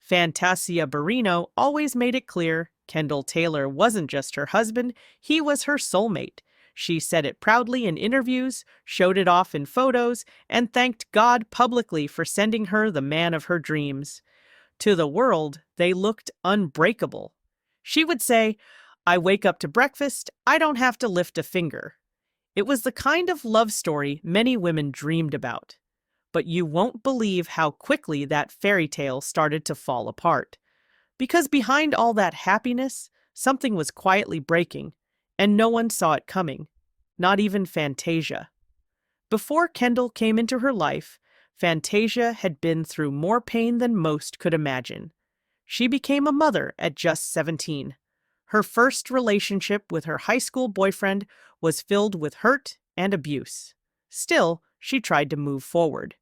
Fantasia Barrino always made it clear Kendall Taylor wasn't just her husband, he was her soulmate. She said it proudly in interviews, showed it off in photos, and thanked God publicly for sending her the man of her dreams. To the world, they looked unbreakable. She would say, "I wake up to breakfast, I don't have to lift a finger." It was the kind of love story many women dreamed about. But you won't believe how quickly that fairy tale started to fall apart. Because behind all that happiness, something was quietly breaking, and no one saw it coming, not even Fantasia. Before Kendall came into her life, Fantasia had been through more pain than most could imagine. She became a mother at just 17. Her first relationship with her high school boyfriend was filled with hurt and abuse. Still, she tried to move forward.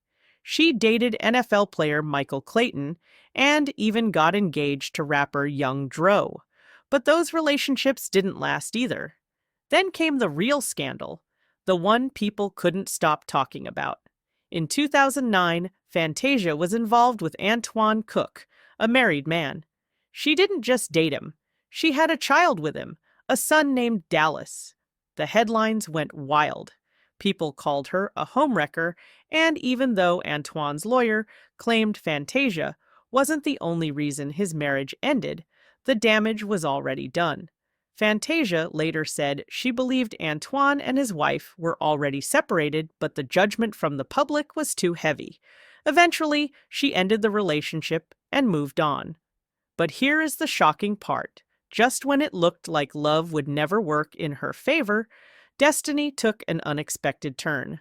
She dated NFL player Michael Clayton and even got engaged to rapper Young Dro. But those relationships didn't last either. Then came the real scandal, the one people couldn't stop talking about. In 2009, Fantasia was involved with Antoine Cook, a married man. She didn't just date him. She had a child with him, a son named Dallas. The headlines went wild. People called her a homewrecker, and even though Antoine's lawyer claimed Fantasia wasn't the only reason his marriage ended, the damage was already done. Fantasia later said she believed Antoine and his wife were already separated, but the judgment from the public was too heavy. Eventually, she ended the relationship and moved on. But here is the shocking part. Just when it looked like love would never work in her favor, destiny took an unexpected turn.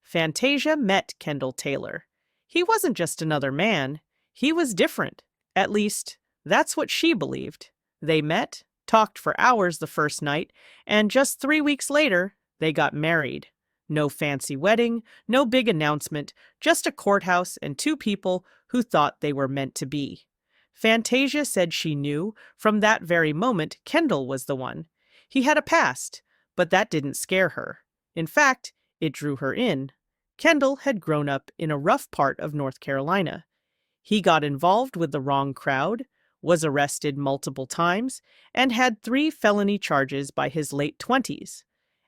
Fantasia met Kendall Taylor. He wasn't just another man, he was different. At least, that's what she believed. They met, talked for hours the first night, and just 3 weeks later, they got married. No fancy wedding, no big announcement, just a courthouse and two people who thought they were meant to be. Fantasia said she knew from that very moment Kendall was the one. He had a past, but that didn't scare her. In fact, it drew her in. Kendall had grown up in a rough part of North Carolina. He got involved with the wrong crowd, was arrested multiple times, and had 3 felony charges by his late 20s.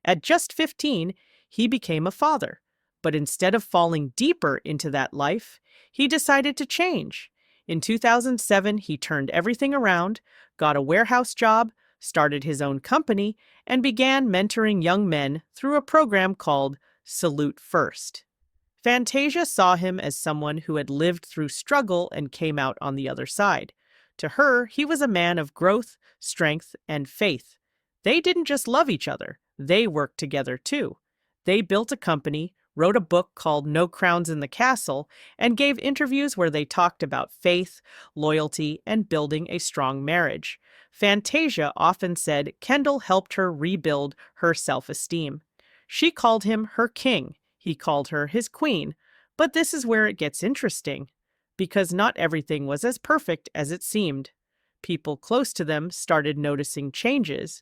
At just 15, he became a father, but instead of falling deeper into that life, he decided to change. In 2007, he turned everything around, got a warehouse job, started his own company, and began mentoring young men through a program called Salute First. Fantasia saw him as someone who had lived through struggle and came out on the other side. To her, he was a man of growth, strength, and faith. They didn't just love each other, they worked together too. They built a company, wrote a book called No Crowns in the Castle, and gave interviews where they talked about faith, loyalty, and building a strong marriage. Fantasia often said Kendall helped her rebuild her self-esteem. She called him her king, he called her his queen. But this is where it gets interesting, because not everything was as perfect as it seemed. People close to them started noticing changes.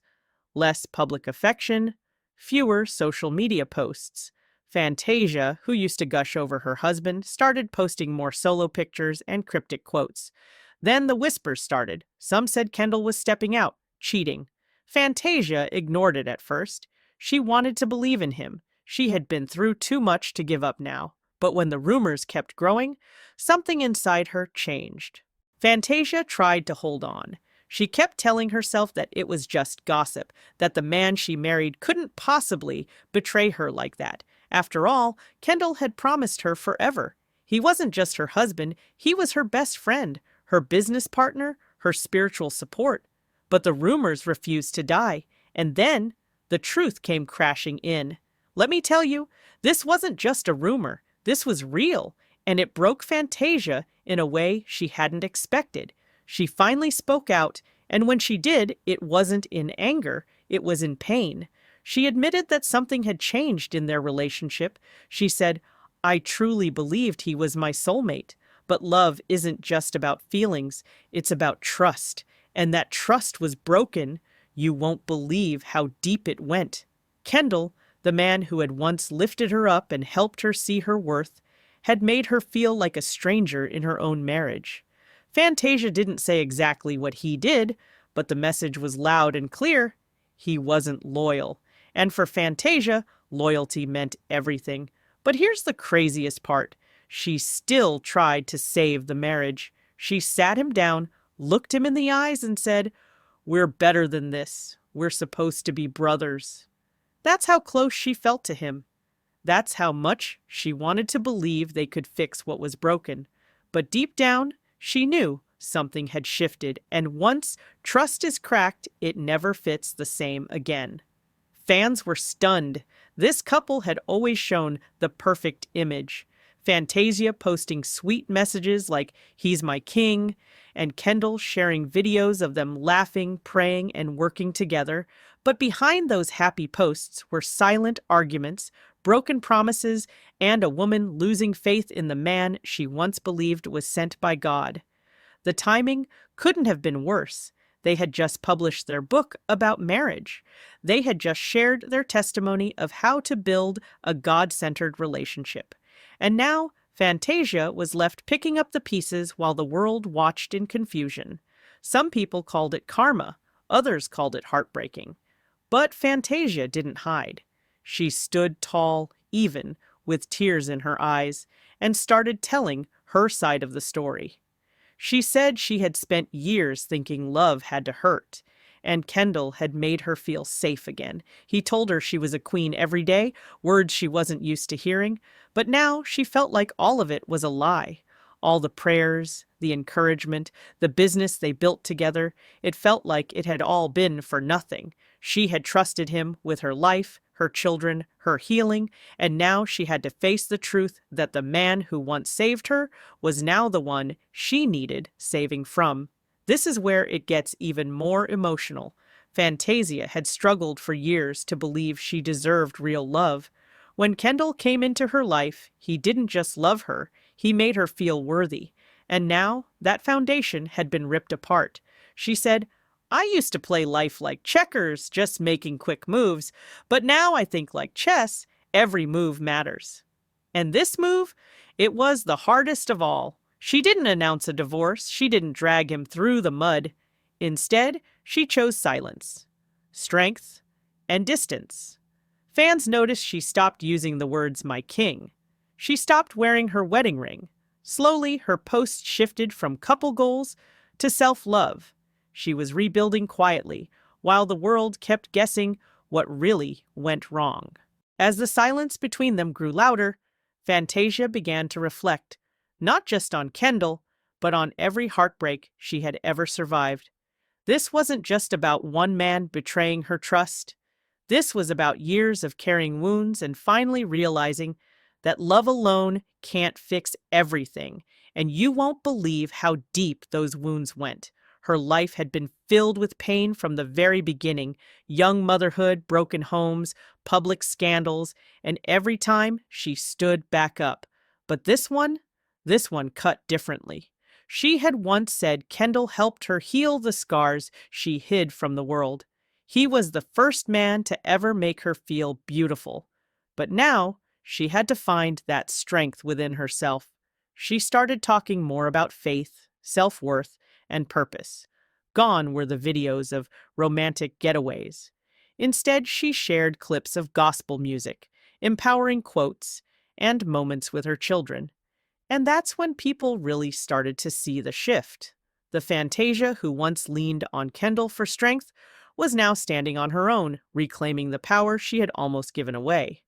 Less public affection, fewer social media posts. Fantasia, who used to gush over her husband, started posting more solo pictures and cryptic quotes. Then the whispers started. Some said Kendall was stepping out, cheating. Fantasia ignored it at first. She wanted to believe in him. She had been through too much to give up now. But when the rumors kept growing, something inside her changed. Fantasia tried to hold on. She kept telling herself that it was just gossip, that the man she married couldn't possibly betray her like that. After all, Kendall had promised her forever. He wasn't just her husband, he was her best friend, her business partner, her spiritual support. But the rumors refused to die, and then the truth came crashing in. Let me tell you, this wasn't just a rumor, this was real, and it broke Fantasia in a way she hadn't expected. She finally spoke out, and when she did, it wasn't in anger, it was in pain. She admitted that something had changed in their relationship. She said, "I truly believed he was my soulmate, but love isn't just about feelings, it's about trust. And that trust was broken. You won't believe how deep it went." Kendall, the man who had once lifted her up and helped her see her worth, had made her feel like a stranger in her own marriage. Fantasia didn't say exactly what he did, but the message was loud and clear. He wasn't loyal. And for Fantasia, loyalty meant everything. But here's the craziest part. She still tried to save the marriage. She sat him down, looked him in the eyes, and said, "We're better than this. We're supposed to be brothers." That's how close she felt to him. That's how much she wanted to believe they could fix what was broken. But deep down, she knew something had shifted, and once trust is cracked, it never fits the same again. Fans were stunned. This couple had always shown the perfect image. Fantasia posting sweet messages like, "He's my king," and Kendall sharing videos of them laughing, praying, and working together. But behind those happy posts were silent arguments, broken promises, and a woman losing faith in the man she once believed was sent by God. The timing couldn't have been worse. They had just published their book about marriage. They had just shared their testimony of how to build a God-centered relationship. And now Fantasia was left picking up the pieces while the world watched in confusion. Some people called it karma, others called it heartbreaking. But Fantasia didn't hide. She stood tall, even, with tears in her eyes, and started telling her side of the story. She said she had spent years thinking love had to hurt, and Kendall had made her feel safe again. He told her she was a queen every day, words she wasn't used to hearing, but now she felt like all of it was a lie. All the prayers, the encouragement, the business they built together, it felt like it had all been for nothing. She had trusted him with her life, her children, her healing, and now she had to face the truth that the man who once saved her was now the one she needed saving from. This is where it gets even more emotional. Fantasia had struggled for years to believe she deserved real love. When Kendall came into her life, he didn't just love her, he made her feel worthy. And now that foundation had been ripped apart. She said, "I used to play life like checkers, just making quick moves, but now I think like chess, every move matters." And this move, it was the hardest of all. She didn't announce a divorce, she didn't drag him through the mud. Instead, she chose silence, strength, and distance. Fans noticed she stopped using the words "my king." She stopped wearing her wedding ring. Slowly, her posts shifted from couple goals to self-love. She was rebuilding quietly, while the world kept guessing what really went wrong. As the silence between them grew louder, Fantasia began to reflect, not just on Kendall, but on every heartbreak she had ever survived. This wasn't just about one man betraying her trust. This was about years of carrying wounds and finally realizing that love alone can't fix everything, and you won't believe how deep those wounds went. Her life had been filled with pain from the very beginning, young motherhood, broken homes, public scandals, and every time she stood back up. But this one cut differently. She had once said Kendall helped her heal the scars she hid from the world. He was the first man to ever make her feel beautiful. But now, she had to find that strength within herself. She started talking more about faith, self-worth, and purpose. Gone were the videos of romantic getaways. Instead, she shared clips of gospel music, empowering quotes, and moments with her children. And that's when people really started to see the shift. The Fantasia who once leaned on Kendall for strength was now standing on her own, reclaiming the power she had almost given away.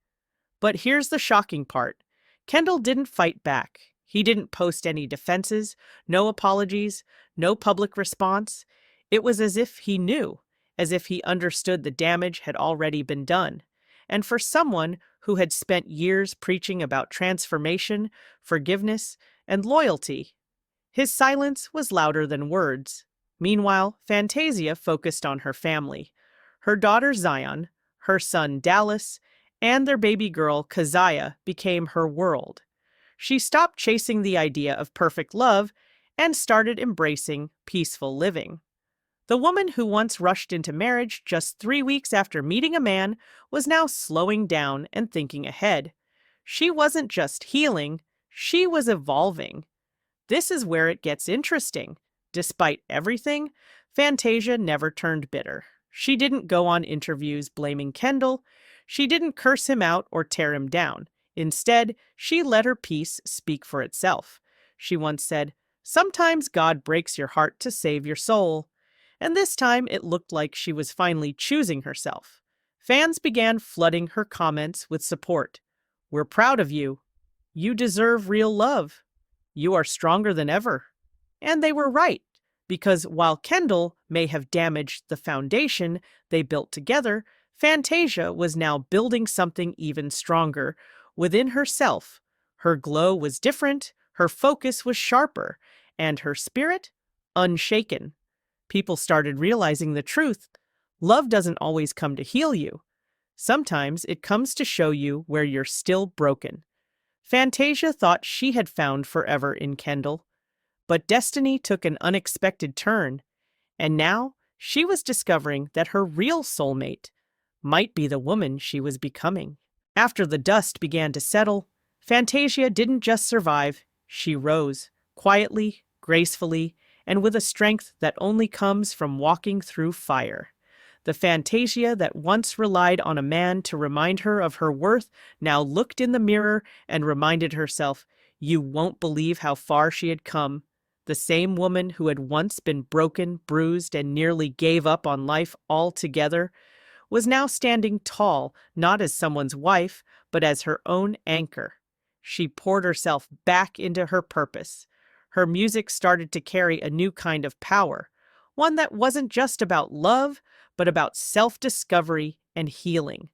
But here's the shocking part. Kendall didn't fight back. He didn't post any defenses, no apologies, no public response. It was as if he knew, as if he understood the damage had already been done. And for someone who had spent years preaching about transformation, forgiveness, and loyalty, his silence was louder than words. Meanwhile, Fantasia focused on her family. Her daughter Zion, her son Dallas, and their baby girl Keziah became her world. She stopped chasing the idea of perfect love and started embracing peaceful living. The woman who once rushed into marriage just 3 weeks after meeting a man was now slowing down and thinking ahead. She wasn't just healing, she was evolving. This is where it gets interesting. Despite everything, Fantasia never turned bitter. She didn't go on interviews blaming Kendall. She didn't curse him out or tear him down. Instead, she let her peace speak for itself. She once said, "Sometimes God breaks your heart to save your soul." And this time it looked like she was finally choosing herself. Fans began flooding her comments with support. "We're proud of you. You deserve real love. You are stronger than ever." And they were right, because while Kendall may have damaged the foundation they built together, Fantasia was now building something even stronger within herself. Her glow was different, her focus was sharper, and her spirit unshaken. People started realizing the truth. Love doesn't always come to heal you. Sometimes it comes to show you where you're still broken. Fantasia thought she had found forever in Kendall, but destiny took an unexpected turn, and now she was discovering that her real soulmate might be the woman she was becoming. After the dust began to settle, Fantasia didn't just survive, she rose, quietly, gracefully, and with a strength that only comes from walking through fire. The Fantasia that once relied on a man to remind her of her worth now looked in the mirror and reminded herself, you won't believe how far she had come. The same woman who had once been broken, bruised, and nearly gave up on life altogether was now standing tall, not as someone's wife, but as her own anchor. She poured herself back into her purpose. Her music started to carry a new kind of power, one that wasn't just about love, but about self-discovery and healing.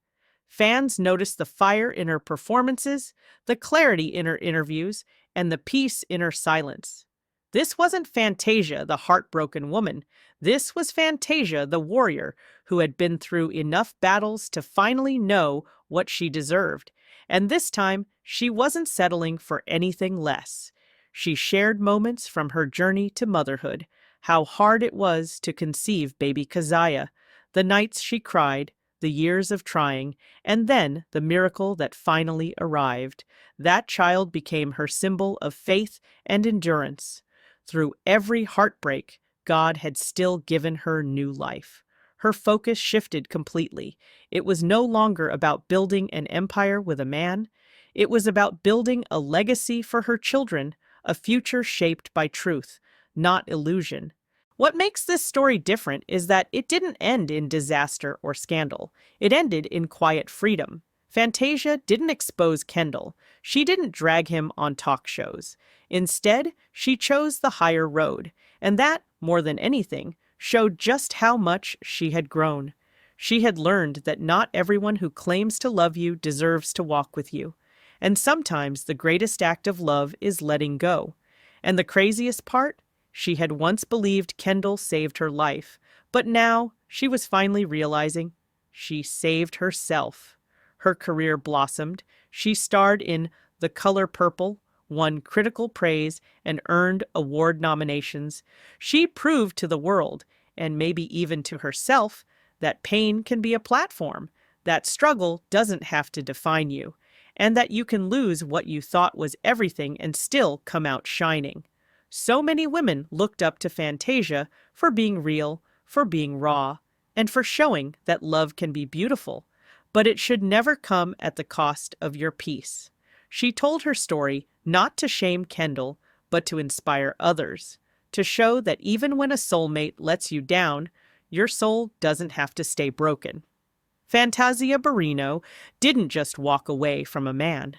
Fans noticed the fire in her performances, the clarity in her interviews, and the peace in her silence. This wasn't Fantasia, the heartbroken woman. This was Fantasia, the warrior, who had been through enough battles to finally know what she deserved. And this time, she wasn't settling for anything less. She shared moments from her journey to motherhood, how hard it was to conceive baby Keziah, the nights she cried, the years of trying, and then the miracle that finally arrived. That child became her symbol of faith and endurance. Through every heartbreak, God had still given her new life. Her focus shifted completely. It was no longer about building an empire with a man. It was about building a legacy for her children, a future shaped by truth, not illusion. What makes this story different is that it didn't end in disaster or scandal. It ended in quiet freedom. Fantasia didn't expose Kendall. She didn't drag him on talk shows. Instead, she chose the higher road, and that, more than anything, showed just how much she had grown. She had learned that not everyone who claims to love you deserves to walk with you. And sometimes the greatest act of love is letting go. And the craziest part? She had once believed Kendall saved her life, but now she was finally realizing she saved herself. Her career blossomed. She starred in The Color Purple, won critical praise, and earned award nominations. She proved to the world, and maybe even to herself, that pain can be a platform, that struggle doesn't have to define you, and that you can lose what you thought was everything and still come out shining. So many women looked up to Fantasia for being real, for being raw, and for showing that love can be beautiful, but it should never come at the cost of your peace. She told her story not to shame Kendall, but to inspire others, to show that even when a soulmate lets you down, your soul doesn't have to stay broken. Fantasia Barrino didn't just walk away from a man.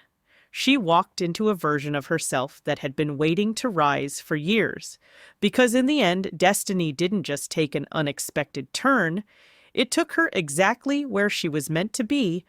She walked into a version of herself that had been waiting to rise for years. Because in the end, destiny didn't just take an unexpected turn, it took her exactly where she was meant to be